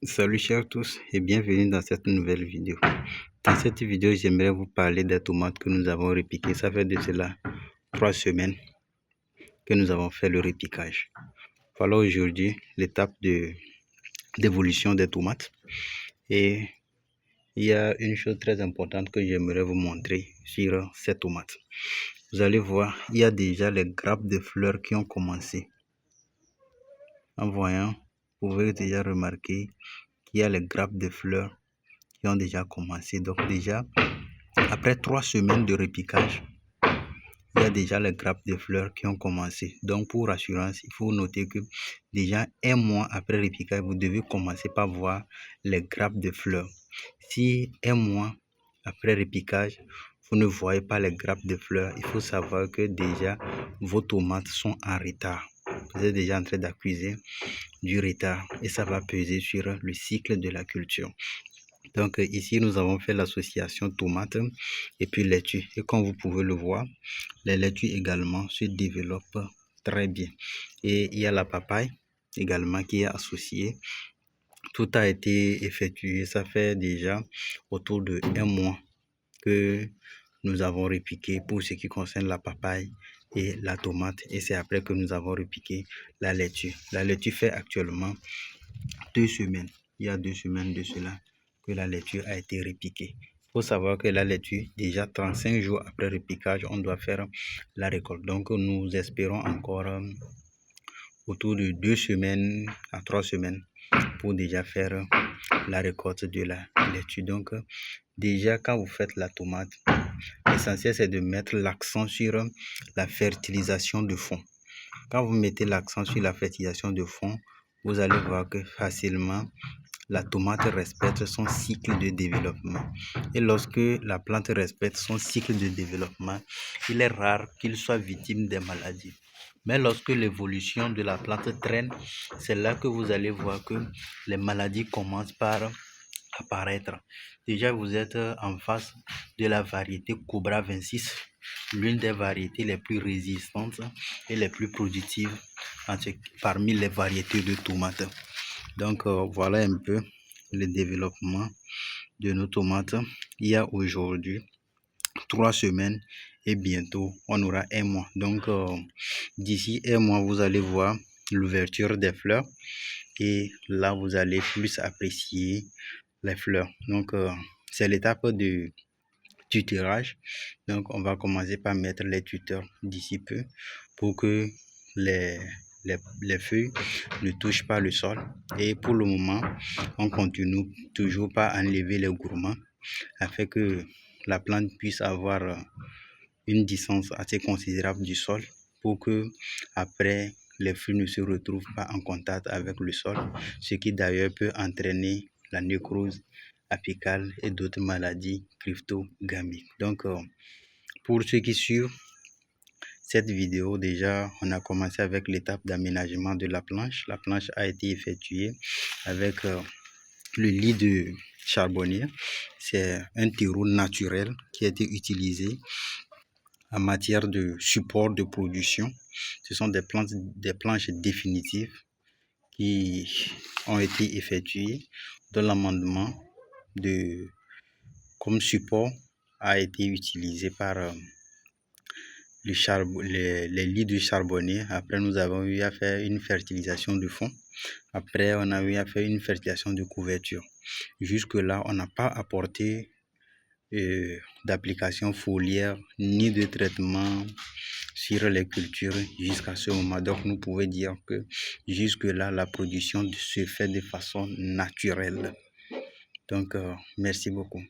Salut chers tous et bienvenue dans cette nouvelle vidéo. Dans cette vidéo, j'aimerais vous parler des tomates que nous avons repiquées. Ça fait de cela 3 semaines que nous avons fait le repiquage. Voilà aujourd'hui l'étape d'évolution des tomates. Et il y a une chose très importante que j'aimerais vous montrer sur ces tomates. Vous allez voir, il y a déjà les grappes de fleurs qui ont commencé. En voyant, vous pouvez déjà remarquer qu'il y a les grappes de fleurs qui ont déjà commencé. Donc déjà, après 3 semaines de repiquage, il y a déjà les grappes de fleurs qui ont commencé. Donc pour assurance, il faut noter que déjà 1 mois après repiquage, vous devez commencer par voir les grappes de fleurs. Si 1 mois après repiquage, vous ne voyez pas les grappes de fleurs, il faut savoir que déjà vos tomates sont en retard. Vous êtes déjà en train d'accuser du retard et ça va peser sur le cycle de la culture. Donc ici, nous avons fait l'association tomate et puis laitue. Et comme vous pouvez le voir, les laitues également se développent très bien. Et il y a la papaye également qui est associée. Tout a été effectué. Ça fait déjà autour de 1 mois que nous avons repiqué pour ce qui concerne la papaye et la tomate. Et c'est après que nous avons repiqué la laitue. La laitue fait actuellement 2 semaines. Il y a 2 semaines de cela que la laitue a été repiquée. Il faut savoir que la laitue, déjà 35 jours après repiquage, on doit faire la récolte. Donc, nous espérons encore autour de 2 semaines à 3 semaines pour déjà faire la récolte de la laitue. Donc, déjà, quand vous faites la tomate, l'essentiel, c'est de mettre l'accent sur la fertilisation de fond. Quand vous mettez l'accent sur la fertilisation de fond, vous allez voir que facilement, la tomate respecte son cycle de développement. Et lorsque la plante respecte son cycle de développement, il est rare qu'il soit victime des maladies. Mais lorsque l'évolution de la plante traîne, c'est là que vous allez voir que les maladies commencent par apparaître. Déjà, vous êtes en face de la variété Cobra 26, l'une des variétés les plus résistantes et les plus productives parmi les variétés de tomates. Donc, voilà un peu le développement de nos tomates. Il y a aujourd'hui 3 semaines et bientôt on aura 1 mois. Donc, d'ici 1 mois, vous allez voir l'ouverture des fleurs et là, vous allez plus apprécier les fleurs. Donc, c'est l'étape de tutorage. Donc, on va commencer par mettre les tuteurs d'ici peu pour que les feuilles ne touchent pas le sol. Et pour le moment, on continue toujours par enlever les gourmands afin que la plante puisse avoir une distance assez considérable du sol pour que après les feuilles ne se retrouvent pas en contact avec le sol, ce qui d'ailleurs peut entraîner la nécrose apicale et d'autres maladies cryptogamiques. Donc, pour ceux qui suivent cette vidéo, déjà, on a commencé avec l'étape d'aménagement de la planche. La planche a été effectuée avec le lit de charbonnier. C'est un terreau naturel qui a été utilisé en matière de support de production. Ce sont des planches définitives qui ont été effectuées dans l'amendement comme support a été utilisé par les lits de charbonnier. Après, nous avons eu à faire une fertilisation de fond. Après, on a eu à faire une fertilisation de couverture. Jusque-là, on n'a pas apporté d'application foliaire ni de traitement sur les cultures jusqu'à ce moment. Donc, nous pouvons dire que jusque-là, la production se fait de façon naturelle. Donc, merci beaucoup.